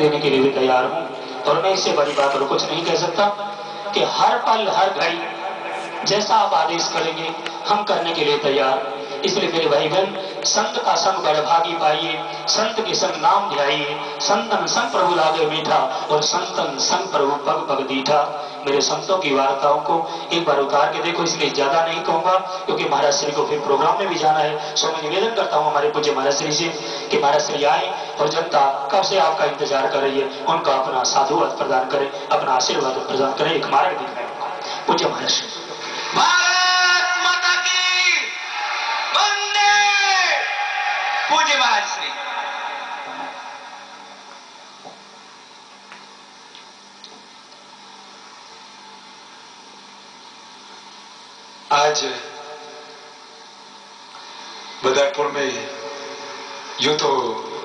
देने के लिए भी तैयार हूँ। और मैं इससे बड़ी बात और कुछ नहीं कह सकता कि हर पल हर घड़ी जैसा आप आदेश करेंगे हम करने के लिए तैयार। इसलिए मेरे भाई बहन, संत का संग बड़भागी पाइए, संत के संग नाम ध्याइए, संतन संग प्रभु लागे मीठा और संतन संग प्रभु पग पग दीठा। मेरे संतों की वार्ताओं को एक बार उतार के देखो, इसलिए ज्यादा नहीं कहूंगा क्योंकि महाराज श्री को फिर प्रोग्राम में भी जाना है। सो मैं निवेदन करता हूँ हमारे पूज्य महाराज श्री से कि महाराज श्री आए और जनता कब से आपका इंतजार कर रही है, उनका अपना साधुवाद प्रदान करें, अपना आशीर्वाद प्रदान करें, एक मार्ग दिखाएं। पूज्य महाराज। भारत माता की वंदे। पूज्य महाराज श्री। आज बदरपुर में यूं तो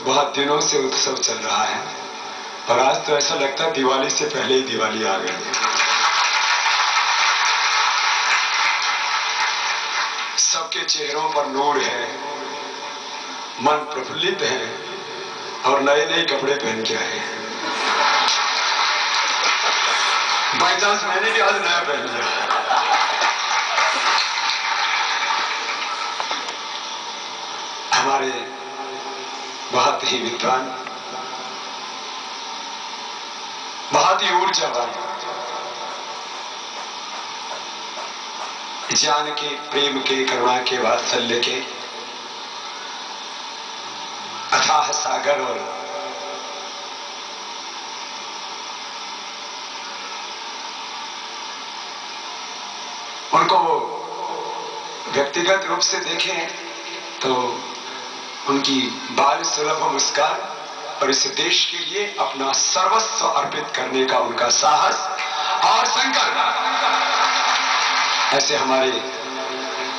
बहुत दिनों से उत्सव चल रहा है और आज तो ऐसा लगता है दिवाली से पहले ही दिवाली आ गई है। सबके चेहरों पर नूर है, मन प्रफुल्लित है और नए नए कपड़े पहन के आए हैं। बाई चांस मैंने भी आज नया पहन लिया। हमारे बहुत ही विद्वान, बहुत ही ऊर्जावान, ज्ञान के, प्रेम के, करुणा के, वात्सल्य के अथाह सागर और उनको व्यक्तिगत रूप से देखें तो उनकी बाल सुलभ मुस्कान और इस देश के लिए अपना सर्वस्व अर्पित करने का उनका साहस और संकल्प, ऐसे हमारे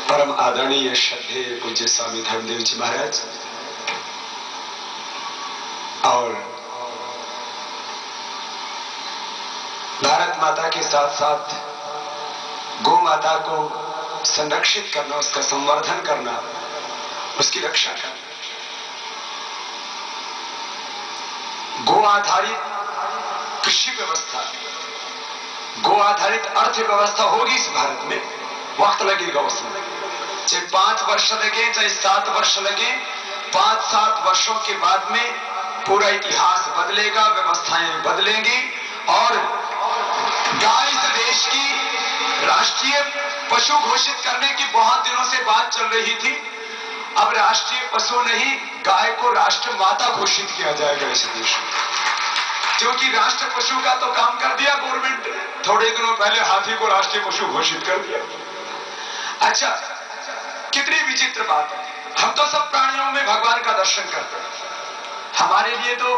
परम आदरणीय श्रद्धेय पूज्य स्वामी धर्मदेव जी महाराज और भारत माता के साथ साथ गौ माता को संरक्षित करना, उसका संवर्धन करना, उसकी रक्षा करना, गो आधारित कृषि व्यवस्था, गो आधारित अर्थव्यवस्था होगी इस भारत में। वक्त लगेगा उसमें, चाहे 5 वर्ष लगे, चाहे 7 वर्ष लगे, 5-7 वर्षों के बाद में पूरा इतिहास बदलेगा, व्यवस्थाएं बदलेंगी और गाय इस देश की राष्ट्रीय पशु घोषित करने की बहुत दिनों से बात चल रही थी। अब राष्ट्रीय पशु नहीं, गाय को राष्ट्र माता घोषित किया जाएगा इस देश में, क्योंकि राष्ट्र पशु का तो काम कर दिया गवर्नमेंट ने। थोड़े दिनों पहले हाथी को राष्ट्रीय पशु घोषित कर दिया। अच्छा, कितनी विचित्र बात है। हम तो सब प्राणियों में भगवान का दर्शन करते हैं। हमारे लिए तो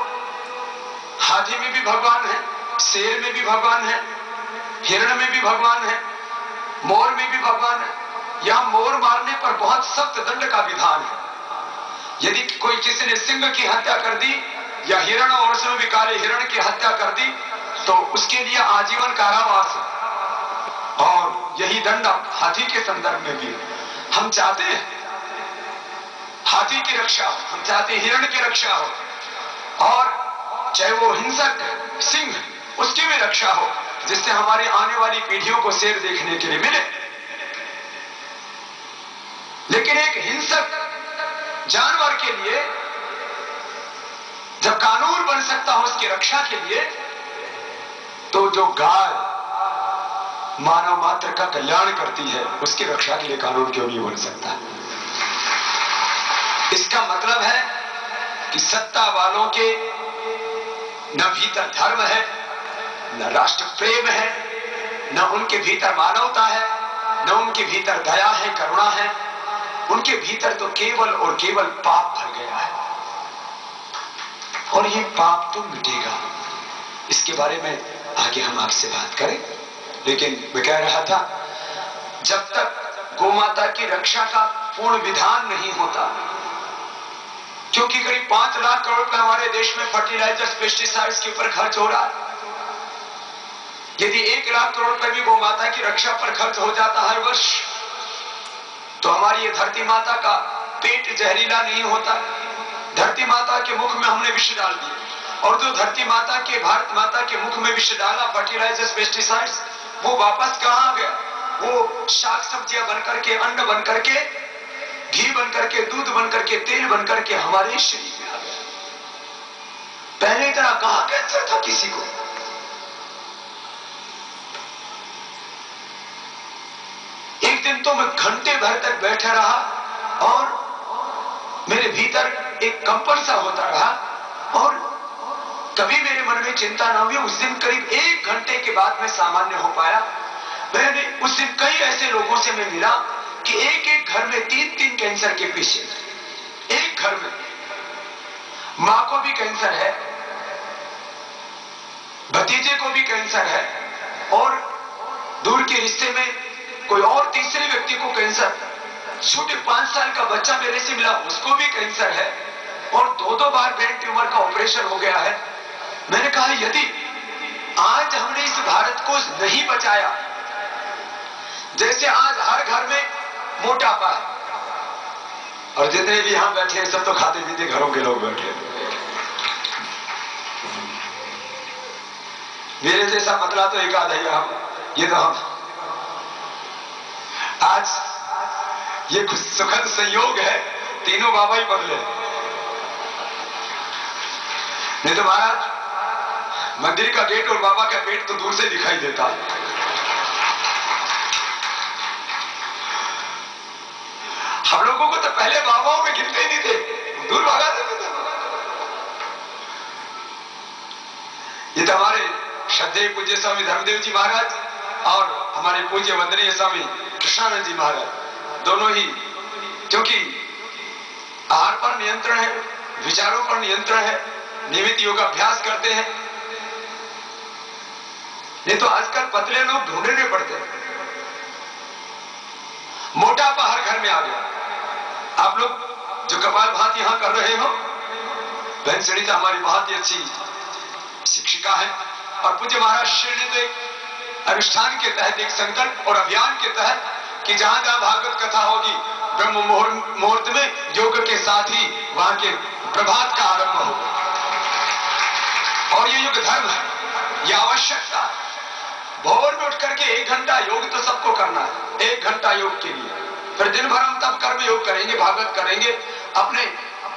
हाथी में भी भगवान है, शेर में भी भगवान है, हिरण में भी भगवान है, मोर में भी भगवान है। यहां मोर मारने पर बहुत सख्त दंड का विधान है। यदि कोई किसी ने सिंह की हत्या कर दी या हिरण और उसमें भी काले हिरण की हत्या कर दी तो उसके लिए आजीवन कारावास है। और यही दंड हाथी के संदर्भ में भी। हम चाहते हैं हाथी की रक्षा हो, हम चाहते हैं हिरण की रक्षा हो और चाहे वो हिंसक सिंह, उसकी भी रक्षा हो, जिससे हमारी आने वाली पीढ़ियों को शेर देखने के लिए मिले। लेकिन एक हिंसक जानवर के लिए जब कानून बन सकता हो उसकी रक्षा के लिए, तो जो गाय मानव मात्र का कल्याण करती है उसकी रक्षा के लिए कानून क्यों नहीं बन सकता? इसका मतलब है कि सत्ता वालों के न भीतर धर्म है, न राष्ट्र प्रेम है, न उनके भीतर मानवता है, न उनके भीतर दया है, करुणा है। उनके भीतर तो केवल और केवल पाप भर गया है और ये पाप तो मिटेगा, इसके बारे में आगे हम आपसे बात करें। लेकिन मैं कह रहा था, जब तक गोमाता की रक्षा का पूर्ण विधान नहीं होता, क्योंकि करीब 5 लाख करोड़ रुपए हमारे देश में फर्टिलाइजर्स, पेस्टिसाइड्स के ऊपर खर्च हो रहा है। यदि 1 लाख करोड़ रुपए भी गोमाता की रक्षा पर खर्च हो जाता हर वर्ष, तो हमारी ये धरती माता का पेट जहरीला नहीं होता। धरती माता के मुख में हमने विष डाल दिए, और जो धरती माता के, भारत माता के मुख में विष डाला, फर्टिलाइजर्स, पेस्टिसाइड्स, वो वापस कहां गया? वो शाक सब्जियां बनकर के, अन्न बनकर के, घी बनकर के, दूध बनकर के, तेल बनकर के हमारे शरीर में आ गया। पहले इतना कहां कैंसर था किसी को? एक दिन तो मैं घंटे भर तक बैठा रहा और मेरे भीतर एक कंपन सा होता रहा और कभी मेरे मन में चिंता ना हुई। उस दिन करीब 1 घंटे के बाद मैं सामान्य हो पाया। मैंने उस दिन कई ऐसे लोगों से मैं मिला कि एक एक घर में 3-3 कैंसर के पेशेंट, एक घर में। मां को भी कैंसर है, भतीजे को भी कैंसर है और दूर के रिश्ते में कोई और तीसरे व्यक्ति को कैंसर। छोटे 5 साल का बच्चा मेरे से मिला, उसको भी कैंसर है और 2-2 बार ब्रेन ट्यूमर का ऑपरेशन हो गया है। मैंने कहा यदि आज हमने इस भारत को नहीं बचाया, जैसे आज हर घर में मोटापा है और जितने भी यहां बैठे हैं सब तो खाते पीते घरों के लोग बैठे हैं। मेरे जैसा मतला तो एक आध है हम, ये तो हम आज ये कुछ सुखद संयोग है, तीनों बाबा ही बदले। नहीं तो महाराज मंदिर का गेट और बाबा का पेट तो दूर से दिखाई देता है। हम लोगों को तो पहले बाबाओं में गिनते ही नहीं थे, दूर भगा देते थे। ये तो हमारे श्रद्धेय पूज्य स्वामी धर्मदेव जी महाराज और हमारे पूज्य वंदनीय स्वामी कृष्णानंद जी महाराज, दोनों ही, क्योंकि आहार पर नियंत्रण है, विचारों पर नियंत्रण है, नियमित योगाभ्यास करते हैं। नहीं तो आजकल पतले लोग ढूंढने पड़ते हैं। मोटापा हर घर में आ गया। आप लोग जो कपालभाति यहां कर रहे हो, बहन सुनीता हमारी बहुत ही अच्छी शिक्षिका है और पूज्य महाराज श्री ने तो एक अनुष्ठान के तहत, एक संकल्प और अभियान के तहत कि जहां जहां भागवत कथा होगी ब्रह्म मुहूर्त में योग के साथ ही वहां के प्रभात का आरंभ होगा। और ये युग धर्म है, ये आवश्यकता है। भोर में उठ करके 1 घंटा योग तो सबको करना है, 1 घंटा योग के लिए। फिर दिन भर हम तब कर्म योग करेंगे, भागवत करेंगे, अपने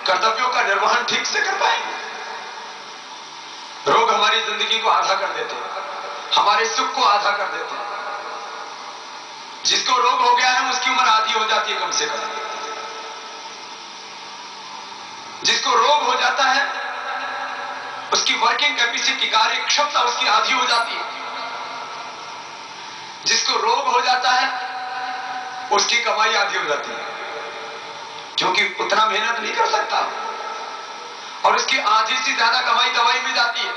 कर्तव्यों का निर्वहन ठीक से कर पाएंगे। रोग हमारी जिंदगी को आधा कर देते हैं, हमारे सुख को आधा कर देते हैं। जिसको रोग हो गया है उसकी उम्र आधी हो जाती है कम से कम। जिसको रोग हो जाता है उसकी वर्किंग कैपेसिटी, कार्य क्षमता उसकी आधी हो जाती है। जिसको रोग हो जाता है उसकी कमाई आधी हो जाती है, क्योंकि उतना मेहनत नहीं कर सकता और उसकी आधी से ज्यादा कमाई दवाई में जाती है।